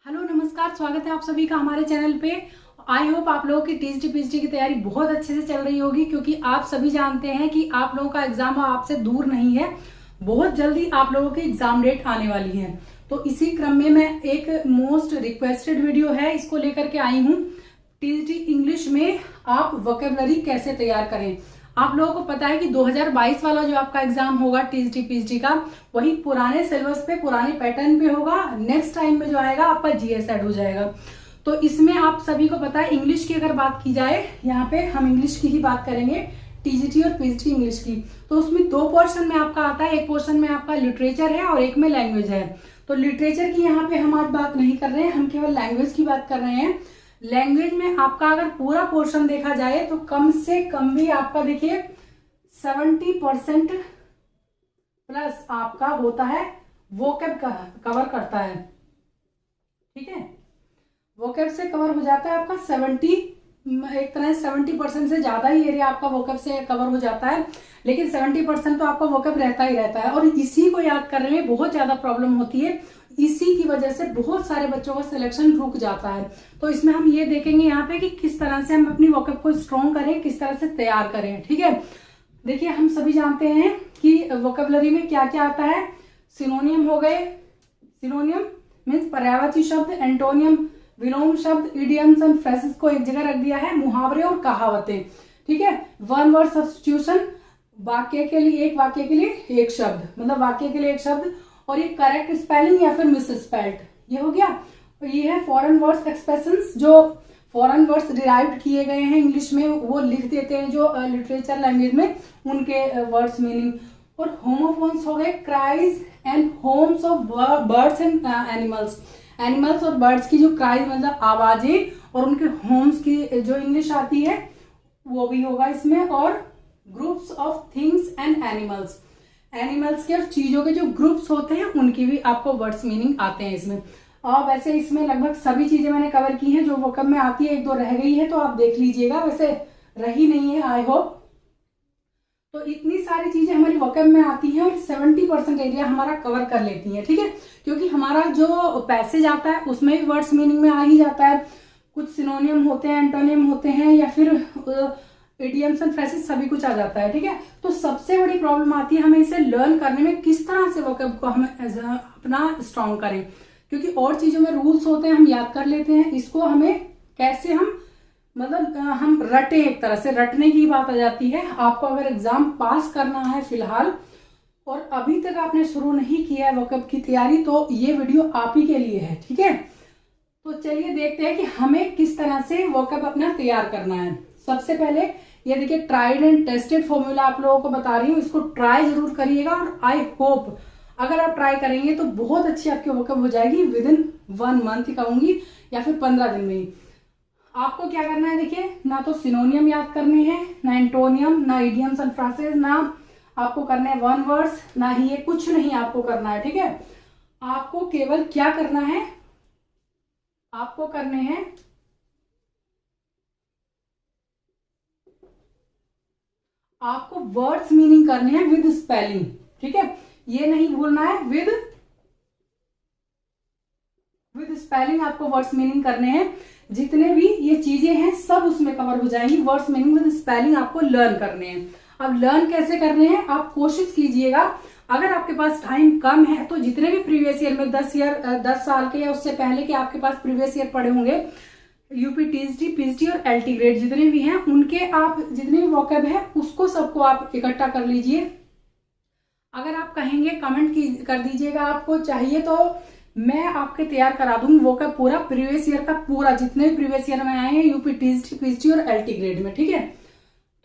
Hello नमस्कार, स्वागत है आप सभी का हमारे चैनल पे। आई होप आप लोगों की टीजीटी पीजीटी की तैयारी बहुत अच्छे से चल रही होगी, क्योंकि आप सभी जानते हैं कि आप लोगों का एग्जाम आपसे दूर नहीं है। बहुत जल्दी आप लोगों की एग्जाम डेट आने वाली है। तो इसी क्रम में मैं एक मोस्ट रिक्वेस्टेड वीडियो है इसको लेकर के आई हूँ। टीजीटी इंग्लिश में आप वोकैबुलरी कैसे तैयार करें। आप लोगों को पता है कि 2022 वाला जो आपका एग्जाम होगा टीजीटी पीजीटी का, वही पुराने सिलेबस पे पुराने पैटर्न पे होगा। नेक्स्ट टाइम में जो आएगा आपका जीएस ऐड हो जाएगा। तो इसमें आप सभी को पता है, इंग्लिश की अगर बात की जाए, यहाँ पे हम इंग्लिश की ही बात करेंगे, टीजीटी और पीजीटी इंग्लिश की। तो उसमें दो पोर्शन में आपका आता है, एक पोर्शन में आपका लिटरेचर है और एक में लैंग्वेज है। तो लिटरेचर की यहाँ पे हम आज बात नहीं कर रहे हैं, हम केवल लैंग्वेज की बात कर रहे हैं। लैंग्वेज में आपका अगर पूरा पोर्शन देखा जाए तो कम से कम भी आपका देखिए 70% प्लस आपका होता है वोकैब कवर करता है। ठीक है, वोकैब से कवर हो जाता है आपका 70% से ज्यादा ही एरिया आपका वोकैब से कवर हो जाता है। लेकिन 70% तो आपका वोकैब रहता ही रहता है, और इसी को याद करने में बहुत ज्यादा प्रॉब्लम होती है। इसी की वजह से बहुत सारे बच्चों का सिलेक्शन रुक जाता है। तो इसमें हम ये देखेंगे यहाँ पे कि किस तरह से हम अपनी वोकैब को स्ट्रॉन्ग करें, किस तरह से तैयार करें। ठीक है, देखिए हम सभी जानते हैं कि वोकैबुलरी में क्या क्या आता है। सिनोनियम हो गए, सिनोनियम मीन्स पर्यायवाची शब्द, एंटोनियम विलोम शब्द, इडियम्स एंड फ्रेजेस को एक जगह रख दिया है, मुहावरे और कहावतें। ठीक है, वन वर्ड सब्स्टिट्यूशन, वाक्य के लिए एक वाक्य के लिए एक शब्द, मतलब वाक्य के लिए एक शब्द, और ये करेक्ट स्पेलिंग या फिर मिस स्पेल्ड, ये हो गया। ये है फॉरेन वर्ड्स एक्सप्रेशंस, जो फॉरेन वर्ड्स डिराइव्ड किए गए हैं इंग्लिश में, वो लिख देते हैं जो लिटरेचर लैंग्वेज में उनके वर्ड्स मीनिंग। और होमोफोन्स हो गए, cries and Holmes of birds and animals. Animals और बर्ड्स की जो क्राइज मतलब आवाजें, और उनके होम्स की जो इंग्लिश आती है वो भी होगा इसमें। और groups of things and animals, animals के और चीजों के जो ग्रुप्स होते हैं उनकी भी आपको वर्ड्स मीनिंग आते हैं इसमें। और वैसे इसमें लगभग सभी चीजें मैंने कवर की हैं जो वोकैब में आती है। एक दो रह गई है तो आप देख लीजिएगा, वैसे रही नहीं है आई होप। तो इतनी सारी चीजें हमारी वोकैब में आती हैं और 70% एरिया हमारा कवर कर लेती हैं। ठीक है, क्योंकि हमारा जो पैसेज आता है उसमें भी वर्ड्स मीनिंग में आ ही जाता है। कुछ सिनोनियम होते हैं, एंटोनियम होते हैं, या फिर इडियम्स एंड फ्रेजेस, सभी कुछ आ जाता है। ठीक है, तो सबसे बड़ी प्रॉब्लम आती है हमें इसे लर्न करने में, किस तरह से वोकैब को हम अपना स्ट्रॉन्ग करें। क्योंकि और चीजों में रूल्स होते हैं, हम याद कर लेते हैं, इसको हमें कैसे हम मतलब हम रटे, एक तरह से रटने की बात आ जाती है। आपको अगर एग्जाम पास करना है फिलहाल, और अभी तक आपने शुरू नहीं किया है वोकैब की तैयारी, तो ये वीडियो आप ही के लिए है। ठीक है, तो चलिए देखते हैं कि हमें किस तरह से वोकैब अपना तैयार करना है। सबसे पहले ये देखिए, ट्राइड एंड टेस्टेड फॉर्मूला आप लोगों को बता रही हूँ, इसको ट्राई जरूर करिएगा। और आई होप अगर आप ट्राई करेंगे तो बहुत अच्छी आपकी वोकैब हो जाएगी विद इन 1 मंथ कहूंगी, या फिर 15 दिन में ही। आपको क्या करना है, देखिए, ना तो सिनोनियम याद करने हैं, ना एंटोनियम, ना इडियम्स एंड फ्रेजेस, ना आपको करने हैं वन वर्ड्स, ना ही ये कुछ नहीं आपको करना है। ठीक है, आपको केवल क्या करना है, आपको करने हैं आपको वर्ड्स मीनिंग करने हैं विद स्पेलिंग। ठीक है, ये नहीं भूलना है, विद स्पेलिंग आपको वर्ड्स मीनिंग करने हैं। जितने भी ये चीजें हैं सब उसमें कवर हो जाएंगी। वर्ड्स मीनिंग विद स्पेलिंग आपको लर्न करने हैं। अब लर्न कैसे करने हैं, आप कोशिश कीजिएगा, अगर आपके पास टाइम कम है तो जितने भी प्रीवियस ईयर में 10 साल के या उससे पहले के आपके पास प्रीवियस ईयर पढ़े होंगे, यूपी टीजीटी पीजीटी और एलटी ग्रेड जितने भी हैं, उनके आप जितने भी वोकैब है उसको सबको आप इकट्ठा कर लीजिए। अगर आप कहेंगे कमेंट कर दीजिएगा, आपको चाहिए तो मैं आपके तैयार करा दूंगी वोकैब पूरा, प्रीवियस ईयर का पूरा, जितने भी प्रीवियस ईयर में आए हैं यूपी टीजीटी पीजीटी और एलटी ग्रेड में। ठीक है,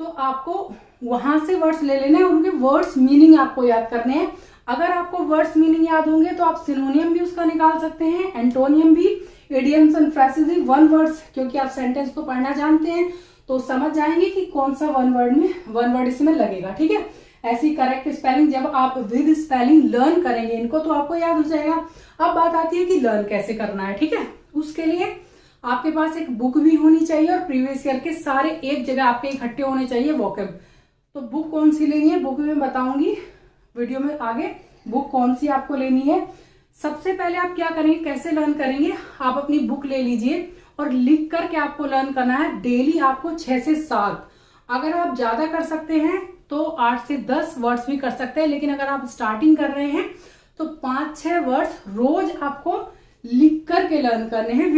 तो आपको वहां से वर्ड्स ले लेने हैं, उनके वर्ड्स मीनिंग आपको याद करने हैं। अगर आपको वर्ड्स मीनिंग याद होंगे तो आप सिनोनियम भी उसका निकाल सकते हैं, एंटोनियम भी, इडियम्स एंड फ्रेजेस भी, वन वर्ड्स, क्योंकि आप सेंटेंस को पढ़ना जानते हैं तो समझ जाएंगे कि कौन सा वन वर्ड इसमें लगेगा। ठीक है, ऐसी करेक्ट स्पेलिंग जब आप विद स्पेलिंग लर्न करेंगे इनको तो आपको याद हो जाएगा। अब बात आती है कि लर्न कैसे करना है। ठीक है, उसके लिए आपके पास एक बुक भी होनी चाहिए और प्रीवियस ईयर के सारे एक जगह आपके इकट्ठे होने चाहिए वोकैब। तो बुक कौन सी लेनी है, बुक में बताऊंगी वीडियो में आगे बुक कौन सी आपको लेनी है। सबसे पहले आप क्या करेंगे, कैसे लर्न करेंगे, आप अपनी बुक ले लीजिए और लिख करके आपको लर्न करना है डेली आपको 6 से 7। अगर आप ज्यादा कर सकते हैं तो 8 से 10 वर्ड्स भी कर सकते हैं, लेकिन अगर आप स्टार्टिंग कर रहे हैं तो 5-6 वर्ड्स रोज आपको लिख करके लर्न करने हैं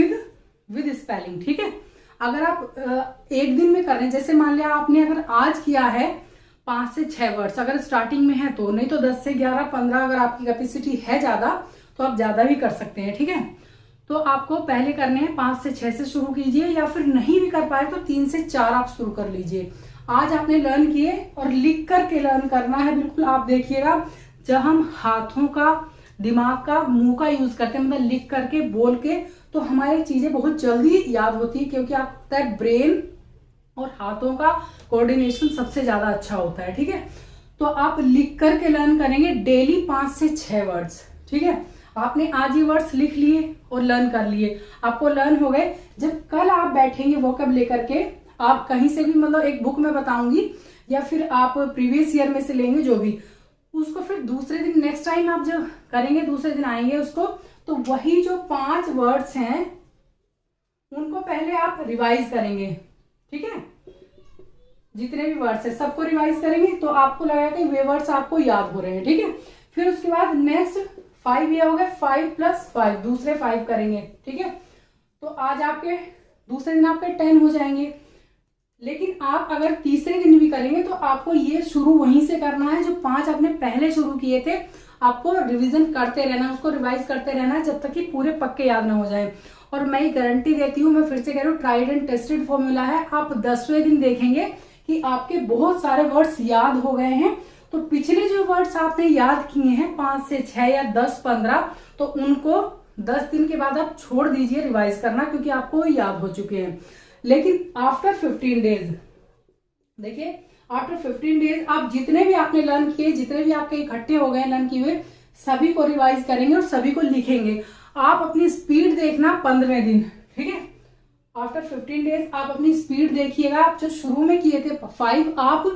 विद स्पेलिंग, ठीक है। अगर आप एक दिन में कर रहे हैं, जैसे मान लिया आपने अगर आज किया है 5 से 6 वर्ड्स अगर स्टार्टिंग में है तो, नहीं तो 10 से 11-15 अगर आपकी कैपेसिटी है ज्यादा तो आप ज्यादा भी कर सकते हैं, ठीक है। तो आपको पहले करने हैं 5 से 6 से शुरू कीजिए, या फिर नहीं भी कर पाए तो 3 से 4 आप शुरू कर लीजिए। आज आपने लर्न किए और लिख करके लर्न करना है बिल्कुल। आप देखिएगा जब हम हाथों का, दिमाग का, मुंह का यूज करते हैं, मतलब लिख करके बोल के, तो हमारी चीजें बहुत जल्दी याद होती है, क्योंकि आपको पता है ब्रेन और हाथों का कोऑर्डिनेशन सबसे ज्यादा अच्छा होता है, ठीक है। तो आप लिख करके लर्न करेंगे डेली 5 से 6 वर्ड्स, ठीक है। आपने आज ही वर्ड्स लिख लिए और लर्न कर लिए, आपको लर्न हो गए। जब कल आप बैठेंगे वोकैब लेकर के, आप कहीं से भी, मतलब एक बुक में बताऊंगी या फिर आप प्रीवियस ईयर में से लेंगे जो भी, उसको फिर दूसरे दिन नेक्स्ट टाइम आप जब करेंगे, दूसरे दिन आएंगे उसको, तो वही जो 5 वर्ड्स हैं उनको पहले आप रिवाइज करेंगे, ठीक है। जितने भी वर्ड्स है सबको रिवाइज करेंगे तो आपको लगेगा कि वे वर्ड्स आपको याद हो रहे हैं, ठीक है। फिर उसके बाद नेक्स्ट 5 ये हो गए, 5 + 5 दूसरे 5 करेंगे, ठीक है। तो आज आपके दूसरे दिन आपके 10 हो जाएंगे। लेकिन आप अगर तीसरे दिन भी करेंगे तो आपको ये शुरू वहीं से करना है, जो 5 आपने पहले शुरू किए थे आपको रिवीजन करते रहना, उसको रिवाइज करते रहना है जब तक कि पूरे पक्के याद ना हो जाए। और मैं गारंटी देती हूँ, मैं फिर से कह रही हूँ, ट्राइड एंड टेस्टेड फॉर्मूला है। आप 10वें दिन देखेंगे कि आपके बहुत सारे वर्ड्स याद हो गए हैं। तो पिछले जो वर्ड्स आपने याद किए हैं 5 से 6 या 10-15, तो उनको 10 दिन के बाद आप छोड़ दीजिए रिवाइज करना, क्योंकि आपको याद हो चुके हैं। लेकिन आफ्टर 15 डेज, देखिए आफ्टर 15 डेज आप जितने भी आपने लर्न किए, जितने भी आपके इकट्ठे हो गए लर्न किए हुए, सभी को रिवाइज करेंगे और सभी को लिखेंगे। आप अपनी स्पीड देखना 15वें दिन, ठीक है। आफ्टर 15 डेज आप अपनी स्पीड देखिएगा। आप जो शुरू में किए थे 5, आप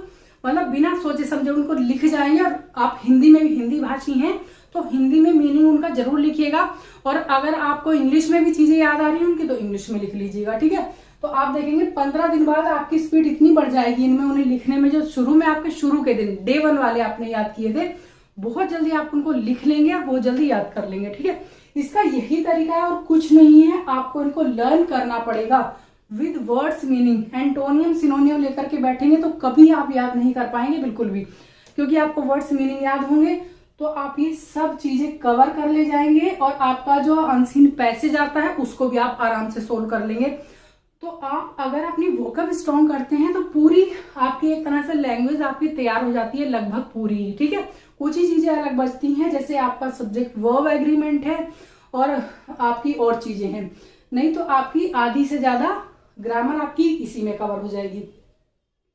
मतलब बिना सोचे समझे उनको लिख जाएंगे। और आप हिंदी में भी, हिंदी भाषी हैं तो हिंदी में मीनिंग उनका जरूर लिखिएगा। और अगर आपको इंग्लिश में भी चीजें याद आ रही हैं उनकी, तो इंग्लिश में लिख लीजिएगा, ठीक है। तो आप देखेंगे 15 दिन बाद आपकी स्पीड इतनी बढ़ जाएगी इनमें, उन्हें लिखने में, जो शुरू में आपके शुरू के दिन डे 1 वाले आपने याद किए थे, बहुत जल्दी आप उनको लिख लेंगे और बहुत जल्दी याद कर लेंगे, ठीक है। इसका यही तरीका है और कुछ नहीं है। आपको इनको लर्न करना पड़ेगा विद वर्ड्स मीनिंग। एंटोनियम सिनोनियम लेकर के बैठेंगे तो कभी आप याद नहीं कर पाएंगे बिल्कुल भी, क्योंकि आपको वर्ड्स मीनिंग याद होंगे तो आप ये सब चीजें कवर कर ले जाएंगे। और आपका जो अनसीन पैसेज आता है उसको भी आप आराम से सोल्व कर लेंगे। तो आप अगर अपनी वोकैब स्ट्रॉन्ग करते हैं तो पूरी आपकी एक तरह से लैंग्वेज आपकी तैयार हो जाती है, लगभग पूरी, ठीक है। कुछ ही चीजें अलग बचती हैं, जैसे आपका सब्जेक्ट वर्ब एग्रीमेंट है और आपकी और चीजें हैं, नहीं तो आपकी आधी से ज्यादा ग्रामर आपकी इसी में कवर हो जाएगी।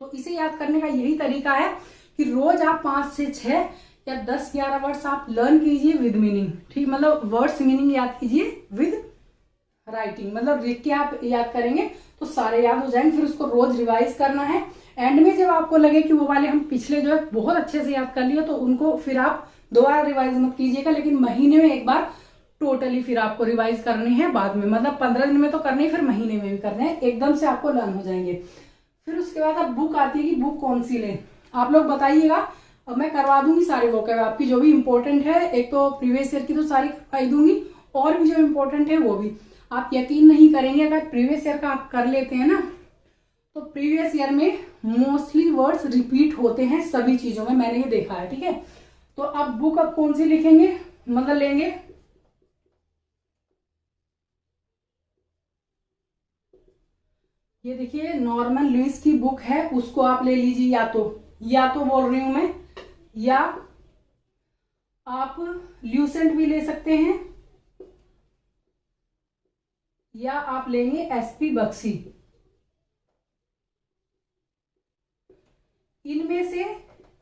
तो इसे याद करने का यही तरीका है कि रोज आप 5 से 6 या 10-11 वर्ड्स आप लर्न कीजिए विद मीनिंग, ठीक। मतलब वर्ड्स मीनिंग याद कीजिए विद राइटिंग, मतलब लिख के आप याद करेंगे तो सारे याद हो जाएंगे। फिर उसको रोज रिवाइज करना है। एंड में जब आपको लगे कि वो वाले हम पिछले जो है बहुत अच्छे से याद कर लिए, तो उनको फिर आप दोबारा रिवाइज मत कीजिएगा, लेकिन महीने में एक बार टोटली फिर आपको रिवाइज करने हैं बाद में। मतलब 15 दिन में तो करने, फिर महीने में भी करने हैं, एकदम से आपको लर्न हो जाएंगे। फिर उसके बाद अब बुक आती है कि बुक कौन सी लें, आप लोग बताइएगा। अब मैं करवा दूंगी सारी वोकैब आपकी जो भी इंपॉर्टेंट है। एक तो प्रीवियस ईयर की तो सारी करवाई दूंगी, और भी जो इंपॉर्टेंट है वो भी। आप यकीन नहीं करेंगे, अगर प्रीवियस ईयर का आप कर लेते हैं ना, तो प्रीवियस ईयर में मोस्टली वर्ड्स रिपीट होते हैं सभी चीजों में, मैंने ये देखा है, ठीक है। तो आप बुक अब कौन सी लिखेंगे, मतलब लेंगे, ये देखिए नॉर्मन लुइस की बुक है, उसको आप ले लीजिए। या तो बोल रही हूं मैं, या आप ल्यूसेंट भी ले सकते हैं, या आप लेंगे एसपी बख्शी। इनमें से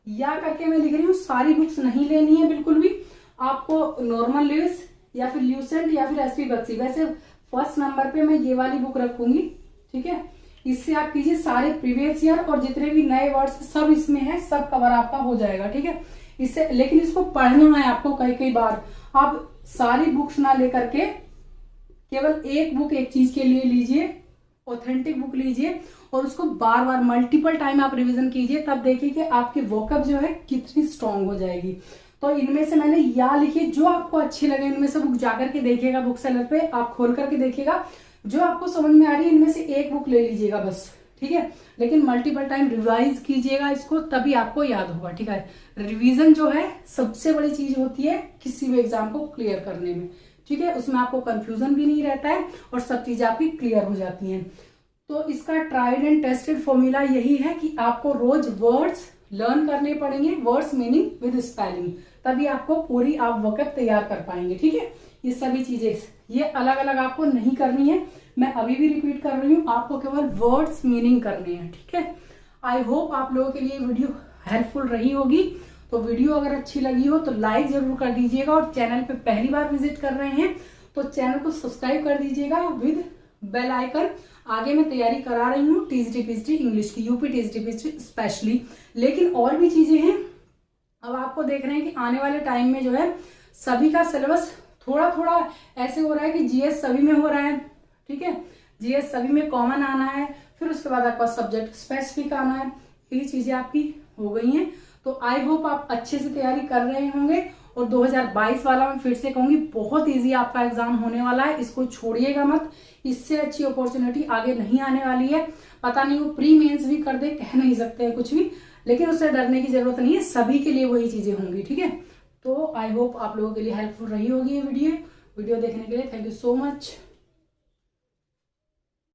या करके मैं लिख रही हूं, सारी बुक्स नहीं लेनी है बिल्कुल भी। आपको नॉर्मन लुइस या फिर ल्यूसेंट या फिर एसपी बख्शी, वैसे फर्स्ट नंबर पे मैं ये वाली बुक रखूंगी, ठीक है। इससे आप कीजिए सारे प्रीवियस ईयर और जितने भी नए वर्ड्स सब इसमें है, सब कवर आपका हो जाएगा, ठीक है। इससे लेकिन इसको पढ़ना है आपको कई बार। आप सारी बुक्स ना लेकर के केवल एक बुक एक चीज के लिए लीजिए, ऑथेंटिक बुक लीजिए और उसको बार बार मल्टीपल टाइम आप रिवीजन कीजिए, तब देखिए कि आपकी वोकैब जो है कितनी स्ट्रांग हो जाएगी। तो इनमें से मैंने या लिखी, जो आपको अच्छी लगे इनमें से बुक जाकर के देखिएगा, बुक सेलर पे आप खोल करके देखिएगा, जो आपको समझ में आ रही है इनमें से एक बुक ले लीजिएगा बस, ठीक है। लेकिन मल्टीपल टाइम रिवाइज कीजिएगा इसको, तभी आपको याद होगा, ठीक है। रिवीजन जो है सबसे बड़ी चीज होती है किसी भी एग्जाम को क्लियर करने में, ठीक है। उसमें आपको कंफ्यूजन भी नहीं रहता है और सब चीजें आपकी क्लियर हो जाती हैं। तो इसका ट्राइड एंड टेस्टेड फॉर्मूला यही है कि आपको रोज वर्ड्स लर्न करने पड़ेंगे, वर्ड्स मीनिंग विद स्पेलिंग, तभी आपको पूरी आप वोकैब तैयार कर पाएंगे, ठीक है। ये सभी चीजें ये अलग अलग आपको नहीं करनी है, मैं अभी भी रिपीट कर रही हूँ, आपको केवल वर्ड्स मीनिंग करने हैं, ठीक है। आई होप आप लोगों के लिए वीडियो हेल्पफुल रही होगी। तो वीडियो अगर अच्छी लगी हो तो लाइक जरूर कर दीजिएगा और चैनल पे पहली बार विजिट कर रहे हैं तो चैनल को सब्सक्राइब कर दीजिएगा विद बेल आइकन। आगे मैं तैयारी करा रही हूँ टीजीटी पीजीटी इंग्लिश की, यूपी टीजीटी पीजीटी स्पेशली, लेकिन और भी चीजें हैं। अब आपको देख रहे हैं कि आने वाले टाइम में जो है सभी का सिलेबस थोड़ा थोड़ा ऐसे हो रहा है कि जीएस सभी में हो रहा है, ठीक है। जीएस सभी में कॉमन आना है, फिर उसके बाद आपका सब्जेक्ट स्पेसिफिक आना है, यही चीजें आपकी हो गई हैं। तो आई होप आप अच्छे से तैयारी कर रहे होंगे और 2022 वाला मैं फिर से कहूंगी बहुत इजी आपका एग्जाम होने वाला है, इसको छोड़िएगा मत। इससे अच्छी अपॉर्चुनिटी आगे नहीं आने वाली है। पता नहीं वो प्री मेंस भी कर दे, कह नहीं सकते हैं कुछ भी, लेकिन उससे डरने की जरूरत नहीं है, सभी के लिए वही चीजें होंगी, ठीक है। तो आई होप आप लोगों के लिए हेल्पफुल रही होगी ये वीडियो देखने के लिए। Thank you so much.